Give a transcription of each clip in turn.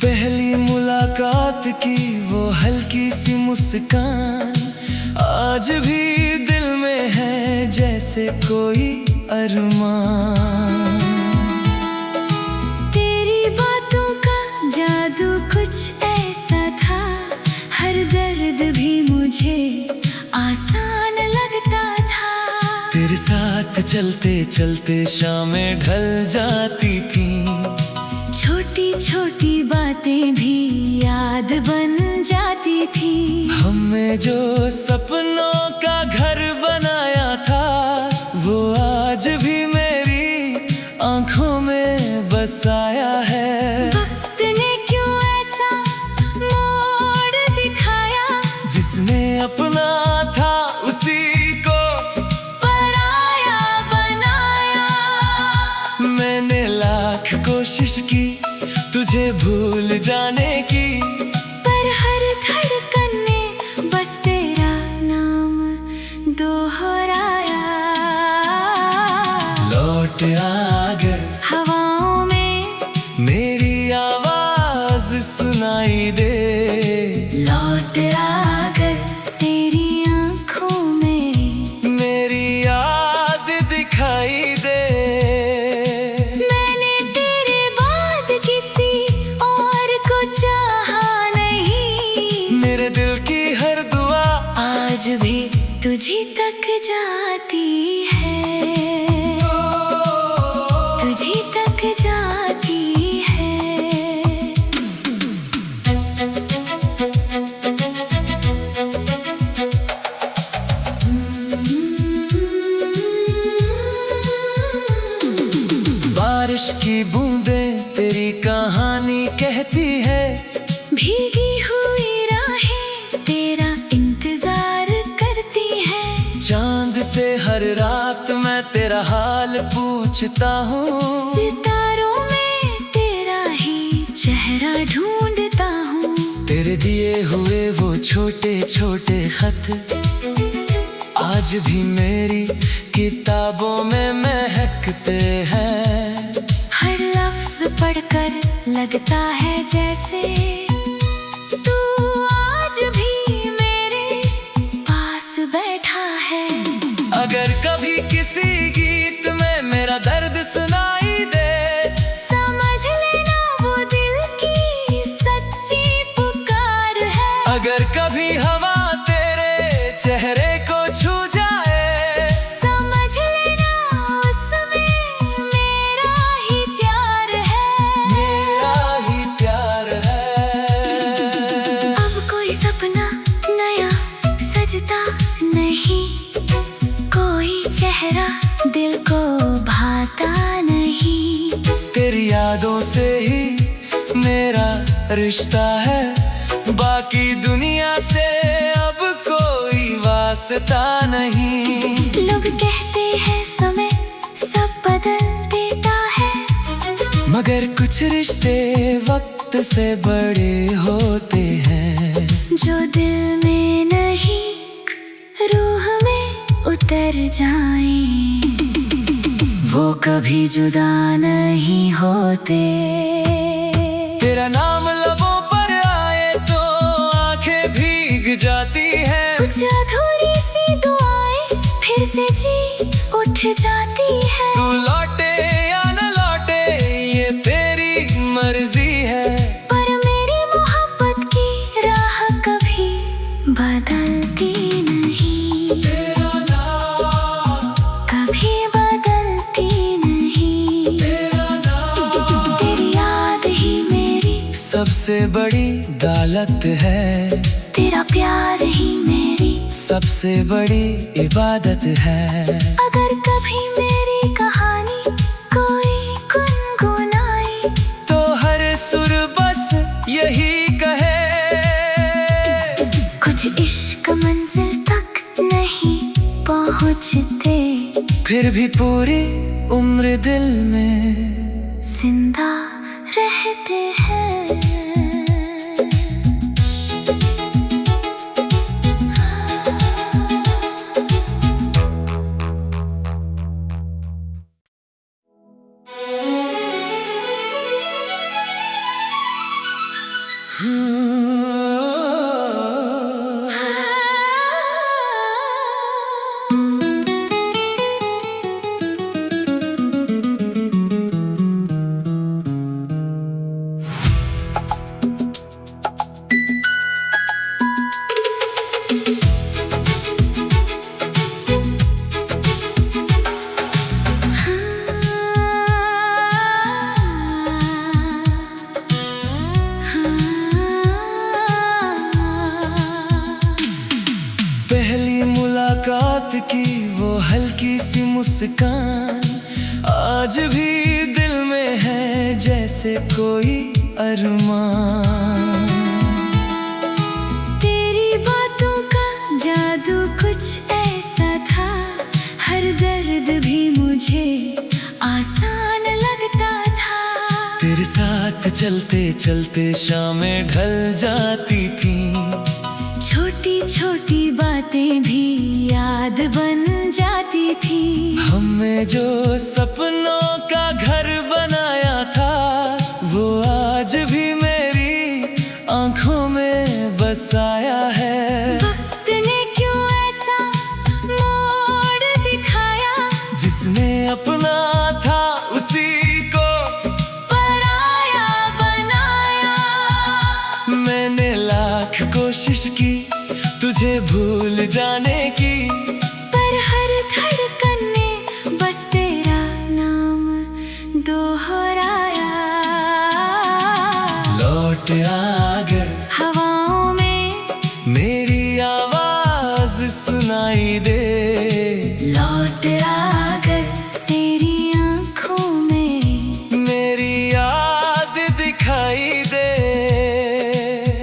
पहली मुलाकात की वो हल्की सी मुस्कान आज भी दिल में है जैसे कोई अरमान। तेरी बातों का जादू कुछ ऐसा था, हर दर्द भी मुझे आसान लगता था। तेरे साथ चलते चलते शामें ढल जाती थी, छोटी छोटी बातें भी याद बन जाती थी। हमने जो सपनों का घर बनाया था वो आज भी मेरी आंखों में बसाया है। वक्त ने क्यों ऐसा मोड़ दिखाया, जिसने अपना था उसी को पराया बनाया। मैंने लाख कोशिश की तुझे भूल जाने की, पर हर धड़कन ने बस तेरा नाम दोहराया। लौट आ गए हवाओं में मेरी आवाज सुनाई दे, लौट आ गए तेरी आंखों में मेरी याद दिखाई दे। मैंने तेरे बाद किसी और को चाहा नहीं, मेरे दिल की हर दुआ आज भी तुझी तक जाती है, तुझी तक जाती है। बारिश की बूंदें तेरी कहानी कहती है, भीगी हुई राहें तेरा इंतजार करती हैं। चांद से हर रात मैं तेरा हाल पूछता हूँ, सितारों में तेरा ही चेहरा ढूंढता हूँ। तेरे दिए हुए वो छोटे छोटे खत आज भी मेरी किताबों में महकते हैं। हर लफ्ज पढ़कर लगता है जैसे तू आज भी मेरे पास बैठा है। अगर कभी किसी गीत में मेरा दर्द सुनाई दे, समझ लेना वो दिल की सच्ची पुकार है। अगर कभी हवा तेरे चेहरे को छू जाए, समझ लेना उसमें मेरा ही प्यार है, मेरा ही प्यार है। अब कोई सपना नया सजता नहीं, कोई चेहरा दिल को भाता नहीं। तेरी यादों से ही मेरा रिश्ता है, बाकी दुनिया से अब कोई वास्ता नहीं। लोग कहते हैं समय सब बदल देता है, मगर कुछ रिश्ते वक्त से बड़े होते हैं। जो दिल में नहीं रूह में उतर जाए, वो कभी जुदा नहीं होते। तेरा नाम लबों पर आए तो आंखें भीग जाती हैं, कुछ अधूरी सी दुआएं फिर से जी उठ जाती है। तू लौटे या न लौटे ये तेरी मर्जी है, पर मेरी मोहब्बत की राह कभी बदलती नहीं, तेरा नाम कभी बदलती नहीं। तेरा नाम तेरी याद ही मेरी सबसे बड़ी दौलत है, तेरा प्यार ही मेरी सबसे बड़ी इबादत है। अगर कभी मेरी कहानी कोई मंजिल तक नहीं पहुँचते, फिर भी पूरी उम्र दिल में जिंदा रहते हैं। पहली मुलाकात की वो हल्की सी मुस्कान आज भी दिल में है जैसे कोई अरमान। तेरी बातों का जादू कुछ ऐसा था, हर दर्द भी मुझे आसान लगता था। तेरे साथ चलते चलते शामें ढल जाती थी, छोटी छोटी बातें भी याद बन जाती थी। हमने जो सपनों का घर बनाया था वो आज भी मेरी आंखों में बसाया है। वक्त ने क्यों ऐसा मोड़ दिखाया, जिसने अपना था उसी को पराया बनाया। मैंने लाख कोशिश की तुझे भूल जाने की, पर हर धड़कन ने बस तेरा नाम दोहराया। लौट आकर हवाओं में मेरी आवाज सुनाई दे, लौट आकर तेरी आंखों में मेरी याद दिखाई दे।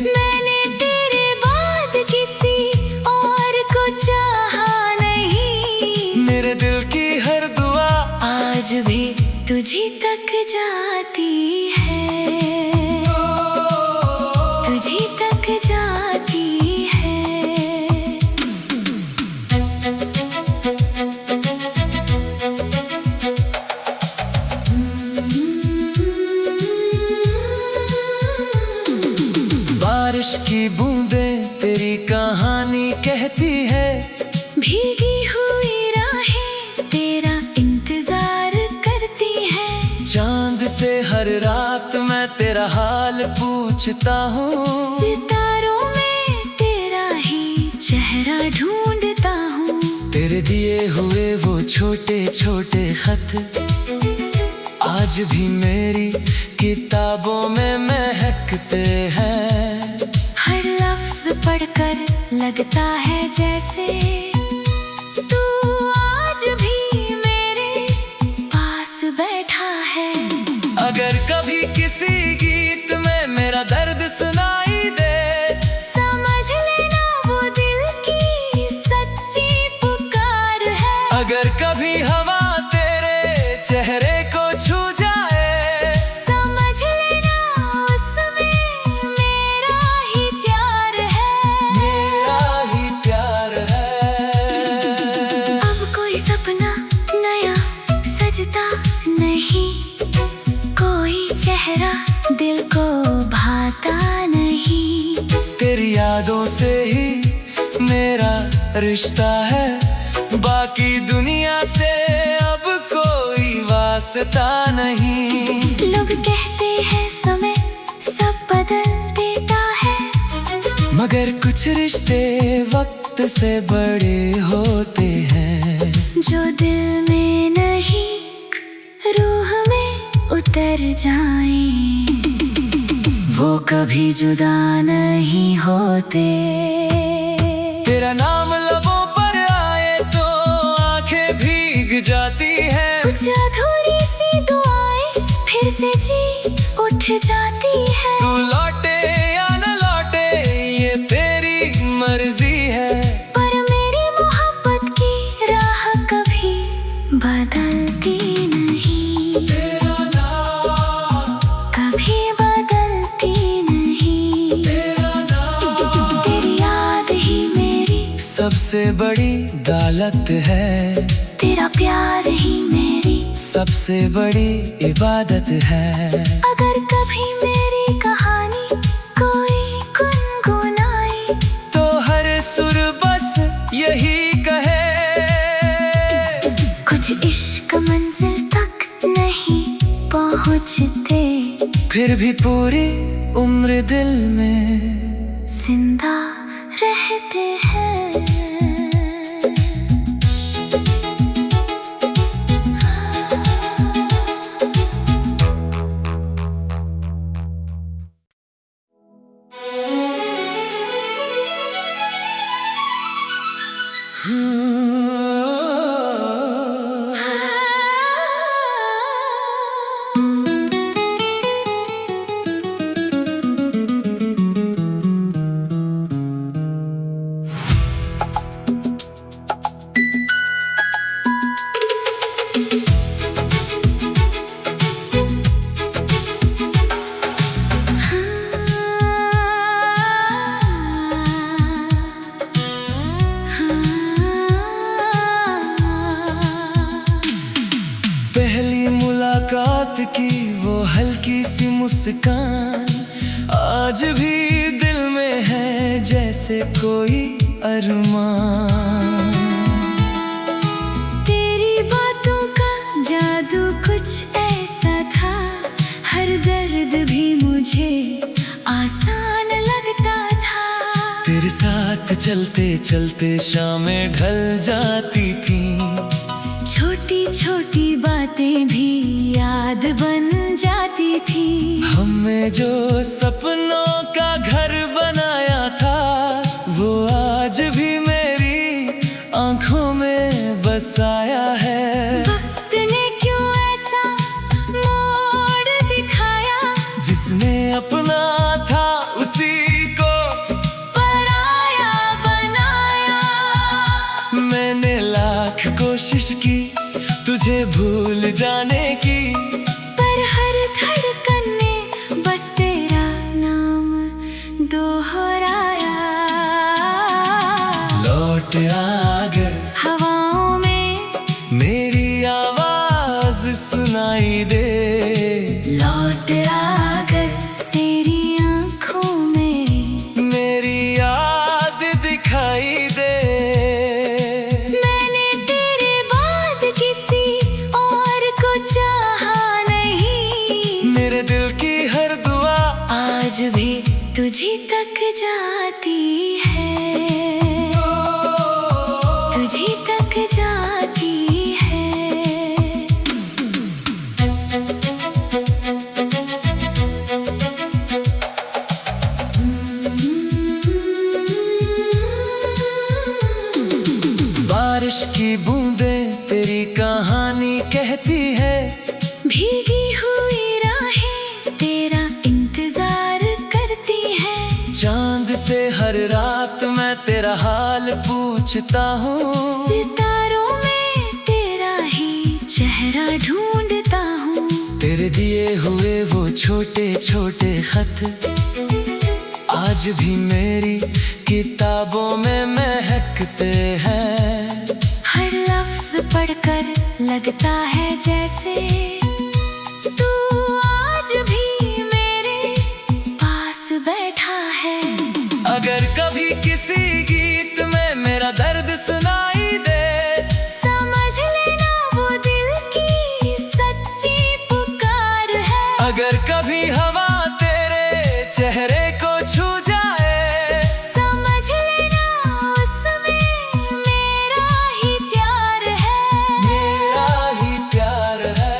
मैंने तेरे बाद किसी और को चाहा नहीं, मेरे दिल की हर दुआ आज भी तुझी तक जाती है, तुझी तक जाती है। बारिश की बूंदें तेरी कहानी कहती है, भीगी हुई राहें तेरा इंतजार करती है। चांद से हर रात मैं तेरा हाल पूछता हूँ, सितारों में तेरा ही चेहरा ढूंढता हूँ। तेरे दिए हुए वो छोटे छोटे खत आज भी मेरी किताबों में महकते हैं। हर लफ्ज पढ़कर लगता है जैसे तू आज भी मेरे पास बैठा है। अगर कभी किसी गीत में मेरा दर्द सुनाई दे, समझ लेना वो दिल की सच्ची पुकार है। अगर कभी हवा तेरे चेहरे को छू जाए, समझ लेना उसमें मेरा ही प्यार है, मेरा ही प्यार है। अब कोई सपना नया सजता नहीं, कोई चेहरा दिल को भाता नहीं। तेरी यादों से ही मेरा रिश्ता है, बाकी दुनिया से अब कोई वास्ता नहीं। लोग कहते हैं समय सब बदल देता है, मगर कुछ रिश्ते वक्त से बड़े होते हैं। जो दिल में नहीं रूह में उतर जाए, वो कभी जुदा नहीं होते। तेरा नाम लबों पर आए तो आंखें भीग जाती हैं। कुछ अधूरी सी दुआएं फिर से जी उठ जाती है। तू लौटे या न लौटे ये तेरी मर्जी है। सबसे बड़ी दौलत है, तेरा प्यार ही मेरी सबसे बड़ी इबादत है। अगर कभी मेरी कहानी कोई गुनगुनाए, तो हर सुर बस यही कहे, कुछ इश्क मंजिल तक नहीं पहुँचते, फिर भी पूरी उम्र दिल में जिंदा रहते हैं। पहली मुलाकात की वो हल्की सी मुस्कान आज भी दिल में है जैसे कोई अरमान। तेरी बातों का जादू कुछ ऐसा था, हर दर्द भी मुझे आसान लगता था। तेरे साथ चलते चलते शामें ढल जाती थी, छोटी छोटी बातें भी याद बन जाती थी। हमने जो सपनों का घर बनाया था, वो आज भी मेरी आंखों में बसाया है। वक्त ने क्यों ऐसा मोड़ दिखाया, जिसने अपना था उसी को पराया बनाया। मैंने लाख कोशिश की तुझे भूल जाने की, पर हर धड़कन ने बस तेरा नाम दोहराया। लौट आ गए हवाओं में मेरी आवाज सुनाई दे, लौट आ गए तेरी आंखों में मेरी याद दिखाई दे। मैंने तेरे बाद किसी और को चाहा नहीं, मेरे दिल की हर दुआ आज भी तुझी तक जाती है, तुझी तक जाती है। बारिश की बूंदें तेरी कहानी कहती है, भीगी हुई राहें तेरा इंतजार करती है। चांद से हर रात मैं तेरा हाल पूछता हूँ, सितारों में तेरा ही चेहरा ढूंढता हूँ। तेरे दिए हुए वो छोटे छोटे खत आज भी मेरी किताबों में महकते हैं। हर लफ्ज पढ़कर लगता है जैसे तू आज भी मेरे पास बैठा है। अगर कभी किसी गीत में मेरा दर्द सुनाई दे, समझ लेना वो दिल की सच्ची पुकार है। अगर कभी हवा तेरे चेहरे को छू जाए, समझ लेना उसमें मेरा ही प्यार है, मेरा ही प्यार है।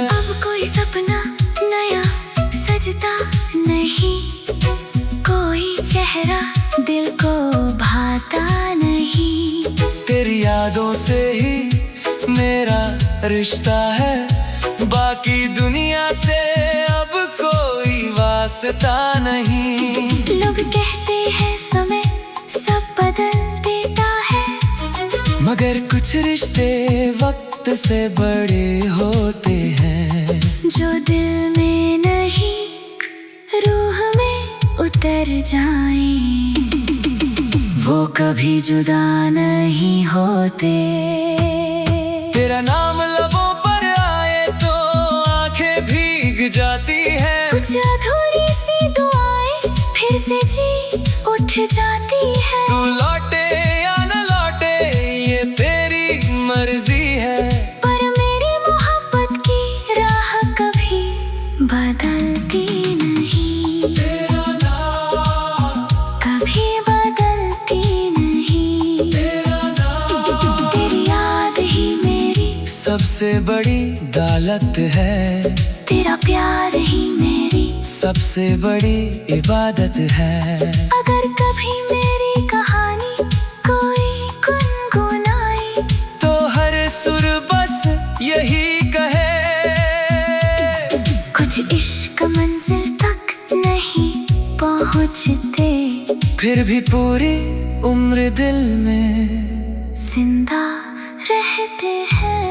अब कोई सपना नया सजता नहीं, कोई चेहरा दिल को भाता नहीं। तेरी यादों से ही मेरा रिश्ता है, बाकी दुनिया से अब कोई वास्ता नहीं। लोग कहते हैं समय सब बदल देता है, मगर कुछ रिश्ते वक्त से बड़े होते हैं। जो दिल में नहीं रूह में उतर जाए, वो कभी जुदा नहीं होते। तेरा नाम लबों पर आए तो आंखें भीग जाती है। कुछ अधूरी सी दुआएं फिर से जी उठ जाती है। तू लौटे या न लौटे ये तेरी मर्जी है, पर मेरी मोहब्बत की राह कभी बदलती नहीं। तेरा नाम कभी बदलती नहीं। तेरा नाम तेरी याद ही मेरी सबसे बड़ी दौलत है। तेरा प्यार ही मेरी सबसे बड़ी इबादत है। अगर कभी मेरी कहानी कोई गुनगुनाए तो हर सुर बस यही कहे, कुछ इश्क मंजिल तक नहीं पहुँचते, फिर भी पूरी उम्र दिल में जिंदा रहते हैं।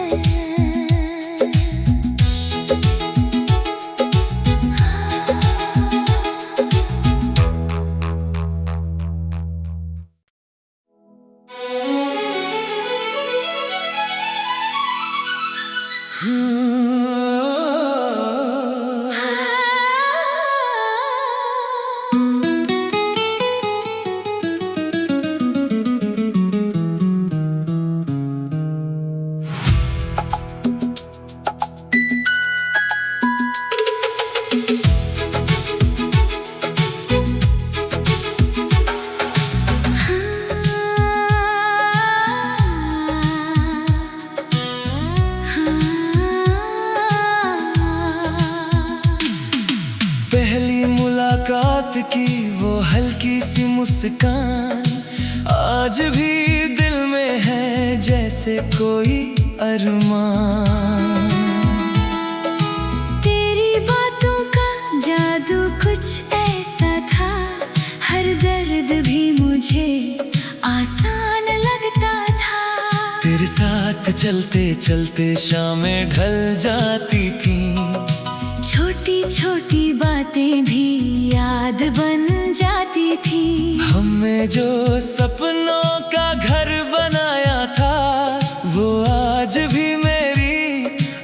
पहली मुलाकात की वो हल्की सी मुस्कान आज भी दिल में है जैसे कोई अरमान। तेरी बातों का जादू कुछ ऐसा था, हर दर्द भी मुझे आसान लगता था। तेरे साथ चलते चलते शामें ढल जाती थी, छोटी छोटी बातें भी याद बन जाती थी। हमने जो सपनों का घर बनाया था वो आज भी मेरी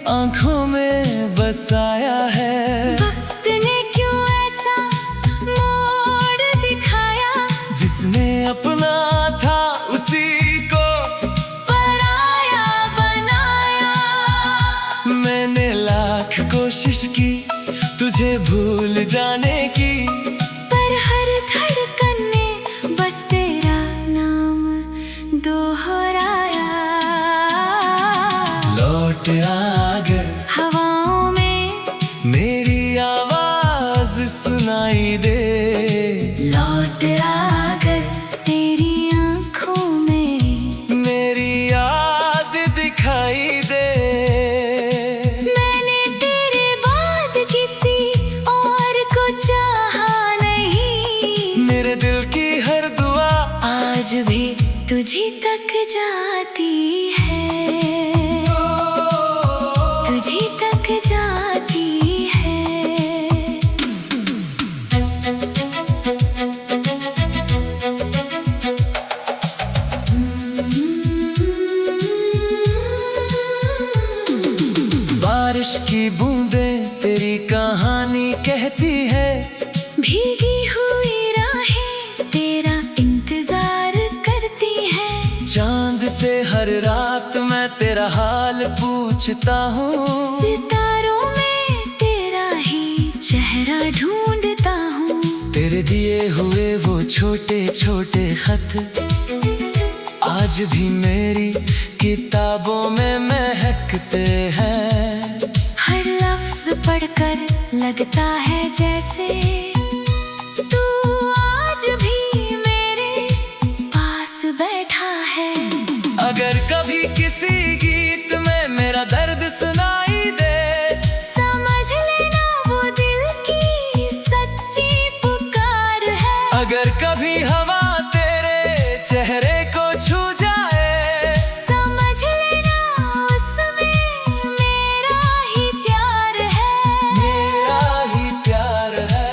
आंखों में बसाया है। वक्त ने क्यों ऐसा मोड़ दिखाया, जिसने अपना था उसी को पराया बनाया। मैंने लाख कोशिश की तुझे भूल जाने की, पर हर धड़कन ने बस तेरा नाम दोहराया। लौट आ गए हवाओं में मेरी आवाज सुनाई दे। लौट आ कर तेरी आंखों में मेरी याद दिखाई दे। मैंने तेरे बाद किसी और को चाहा नहीं। मेरे दिल की हर दुआ आज भी तुझी तक जाती है, तुझी तक जाती है। बारिश की बूंदें तेरी कहानी कहती है। भीगी हुई राहें तेरा इंतजार करती हैं। चांद से हर रात मैं तेरा हाल पूछता हूँ। सितारों में तेरा ही चेहरा ढूंढता हूँ। तेरे दिए हुए वो छोटे छोटे खत आज भी मेरी किताबों में महकते हैं। हर लफ्ज पढ़कर लगता है जैसे तू आज भी मेरे पास बैठा है। अगर कभी किसी गीत में मेरा दर्द सुनाई दे, समझ लेना वो दिल की सच्ची पुकार है। अगर कभी हवा तेरे चेहरे को छू जाए, समझ लेना उसमें मेरा ही प्यार है। मेरा ही प्यार है।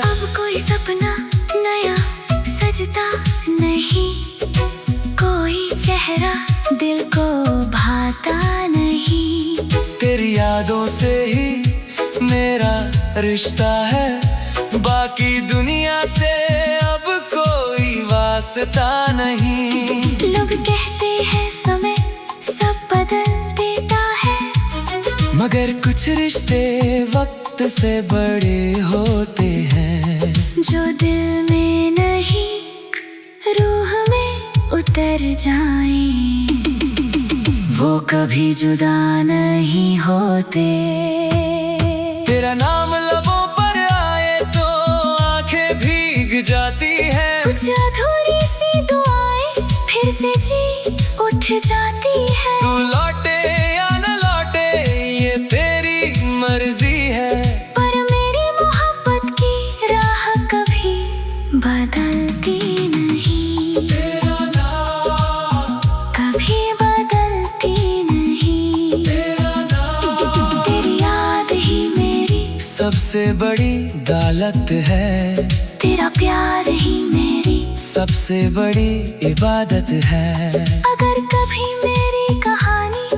अब कोई सपना नया सजता नहीं, कोई चेहरा दिल को भाता नहीं। तेरी यादों से ही मेरा रिश्ता है, बाकी दुनिया से अब कोई वास्ता नहीं। लोग कहते हैं समय सब बदल देता है, मगर कुछ रिश्ते वक्त से बड़े होते हैं। जो दिल में नहीं रूह में उतर जाएं, वो कभी जुदा नहीं होते। तेरा नाम लबों पर आए तो आंखें भीग जाती हैं। कुछ अधूरी सी दुआएं फिर से जी उठ जाती है। तू लौटे या न लौटे ये तेरी मर्जी है, पर मेरी मोहब्बत की राह कभी बदलती नहीं, तेरा नाम, कभी बदलती नहीं। तेरा नाम। तेरी याद ही मेरी सबसे बड़ी दौलत है, तेरा प्यार ही मेरी सबसे बड़ी इबादत है। अगर कभी मेरी कहानी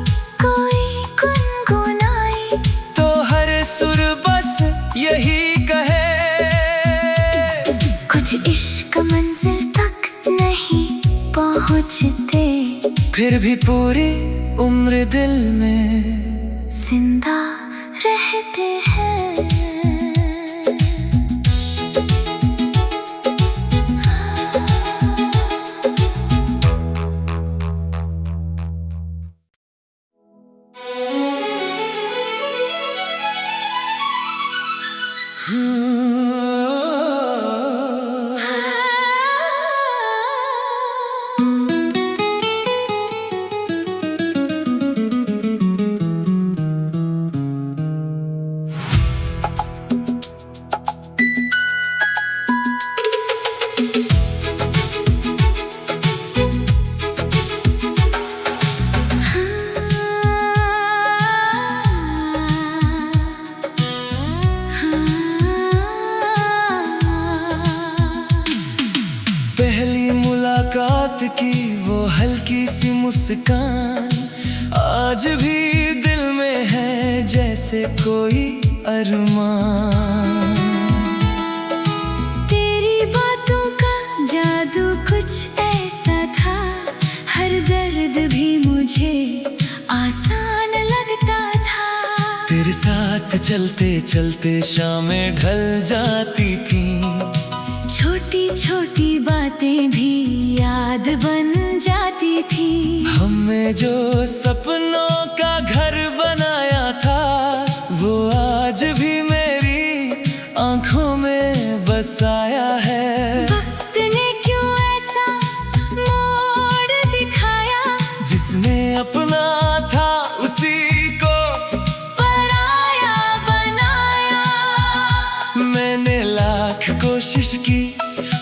कोई गुनगुनाए, तो हर सुर बस यही कहे, कुछ इश्क मंजिल तक नहीं पहुँचते, फिर भी पूरी उम्र दिल में जिंदा रहते हैं। पहली मुलाकात की वो हल्की सी मुस्कान आज भी दिल में है जैसे कोई अरमान। तेरी बातों का जादू कुछ ऐसा था, हर दर्द भी मुझे आसान लगता था। तेरे साथ चलते चलते शामें ढल जाती थी, छोटी छोटी बातें भी याद बन जाती थी। हमने जो सपनों का घर बनाया था वो आज भी मेरी आंखों में बसाया है। वक्त ने क्यों ऐसा मोड़ दिखाया, जिसने अपना था उसी को पराया बनाया। मैंने लाख कोशिश की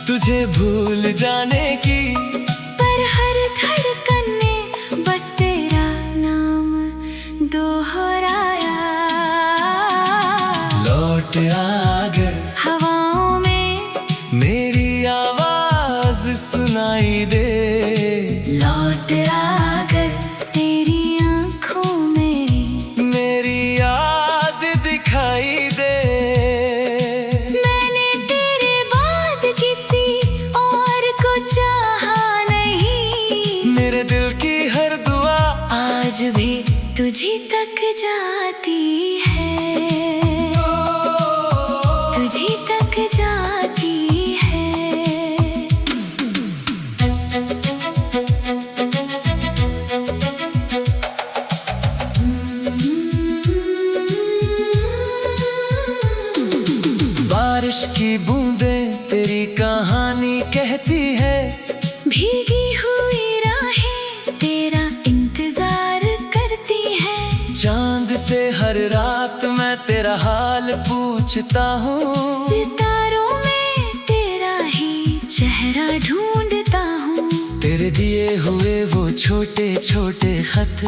तुझे भूल जाने की, पर हर धड़कन ने बस तेरा नाम दोहराया। लौट आकर हवाओं में मेरी आवाज सुनाई दे, लौट आकर तेरी आंखों में मेरी याद दिखाई दे। मैंने तेरे बाद किसी और को चाहा नहीं, मेरे दिल की हर दुआ आज भी तुझी तक जाती है, तुझी तक जाती है। बारिश की बूंदें तेरी कहानी कहती है, भीगी हुई राहें तेरा इंतजार करती हैं। चांद से हर रात मैं तेरा हाल पूछता हूँ, सितारों में तेरा ही चेहरा ढूंढता हूँ। तेरे दिए हुए वो छोटे छोटे खत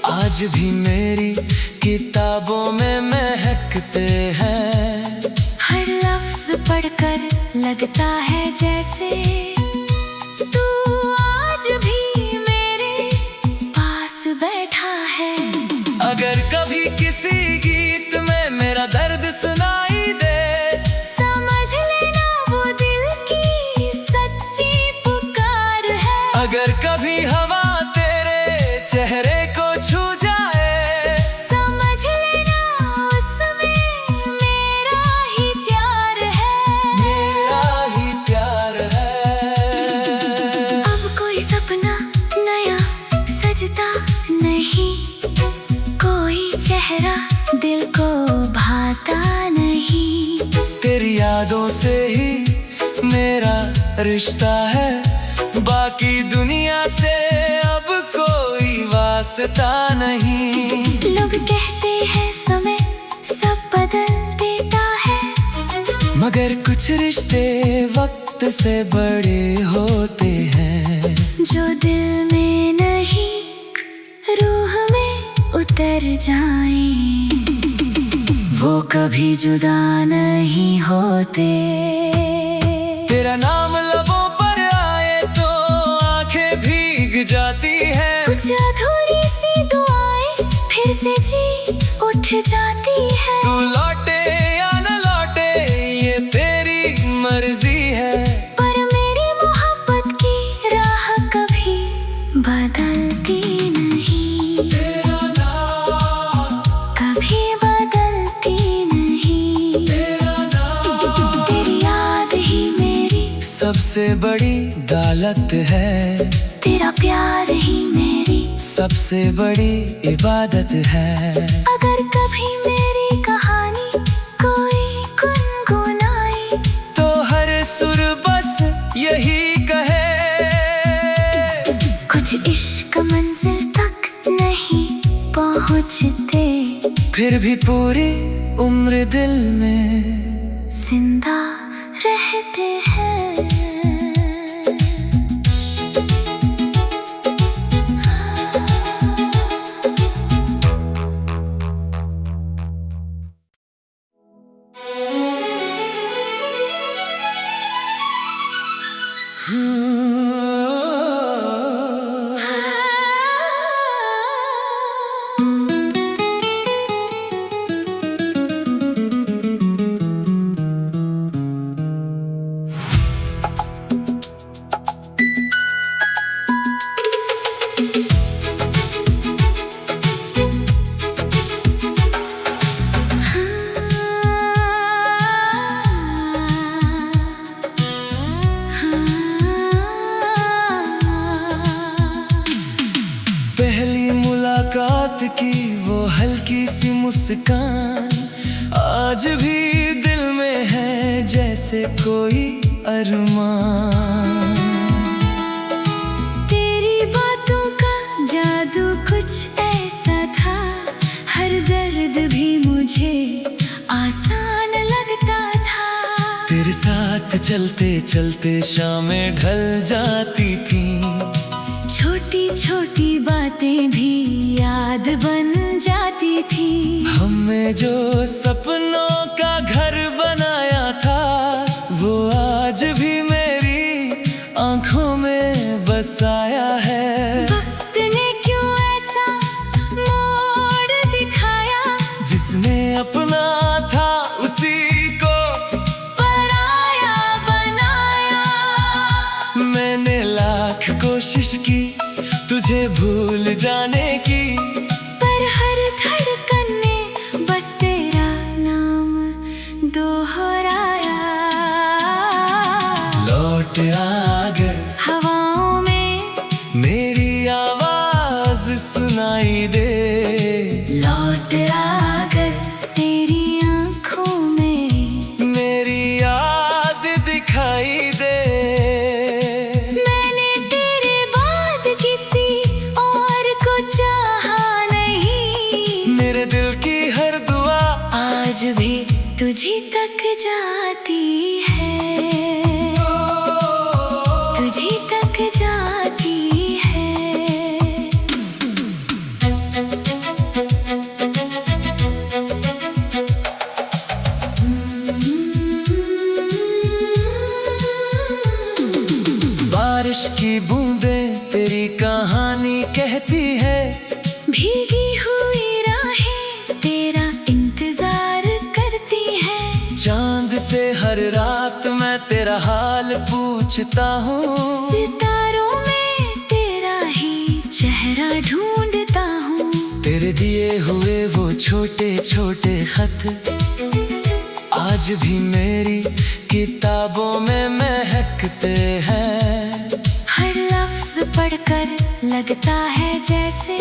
आज भी मेरी किताबों में महकते हैं। हर लफ्ज पढ़कर लगता है जैसे रिश्ता है, बाकी दुनिया से अब कोई वास्ता नहीं। लोग कहते हैं समय सब बदल देता है, मगर कुछ रिश्ते वक्त से बड़े होते हैं। जो दिल में नहीं रूह में उतर जाए, वो कभी जुदा नहीं होते। तेरा नाम लबों पर आए तो आंखें भीग जाती है। कुछ अधूरी सी दुआएं फिर से जी उठ जाती है। तू लौटे या न लौटे ये तेरी मर्जी है, पर मेरी मोहब्बत की राह कभी बदलती नहीं, तेरा नाम, कभी बदलती नहीं। तेरा नाम। तेरी याद ही मेरी सबसे बड़ी दौलत है, तेरा प्यार ही मेरी सबसे बड़ी इबादत है। अगर कभी मेरी कहानी कोई गुनगुनाए, तो हर सुर बस यही कहे, कुछ इश्क मंजिल तक नहीं पहुँचते, फिर भी पूरी उम्र दिल में जिंदा रहते हैं। पहली मुलाकात की वो हल्की सी मुस्कान आज भी दिल में है, जैसे कोई अरमान। तेरी बातों का जादू कुछ ऐसा था, हर दर्द भी मुझे आसान लगता था। तेरे साथ चलते चलते शामें ढल जाती थी, छोटी छोटी बातें भी याद बन जाती थी। हमने जो सपनों का घर बनाया था, वो आज भी मेरी आंखों में बसाया है। वक्त ने क्यों ऐसा मोड़ दिखाया, जिसने अपना था उसी को पराया बनाया। मैंने लाख कोशिश की तुझे भूल जाने की, पर हर धड़कन ने बस तेरा नाम दोहराया। लौट आकर हवाओं में मेरी आवाज सुनाई दे, लौट आकर तेरी आंखों में मेरी याद दिखाई दे। मैंने तेरे बाद किसी और को चाहा नहीं, मेरे दिल की हर दुआ आज भी तुझी तक जाती है, तुझी तक जाती है। बारिश की बूंदें तेरी कहानी कहती है, भीगी हुई राहें तेरा इंतजार करती हैं। चांद से हर रात मैं तेरा हाल पूछता हूँ, सितारों में तेरा ही चेहरा ढूंढता हूँ। तेरे दिए हुए वो छोटे छोटे खत आज भी मेरी किताबों में महकते हैं। हर लफ्ज पढ़कर लगता है जैसे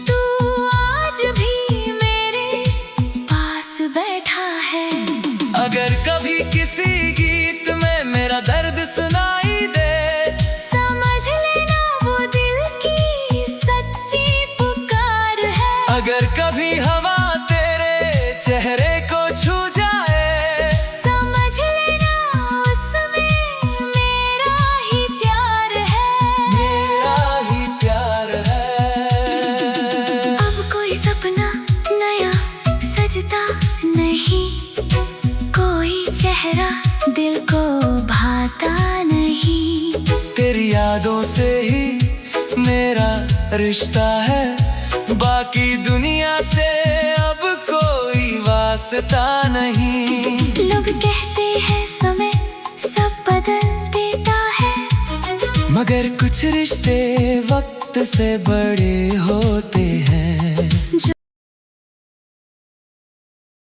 तू आज भी मेरे पास बैठा है। अगर कभी किसी गीत में मेरा दर्द यादों से ही मेरा रिश्ता है, बाकी दुनिया से अब कोई वास्ता नहीं। लोग कहते हैं समय सब बदल देता है, मगर कुछ रिश्ते वक्त से बड़े होते हैं।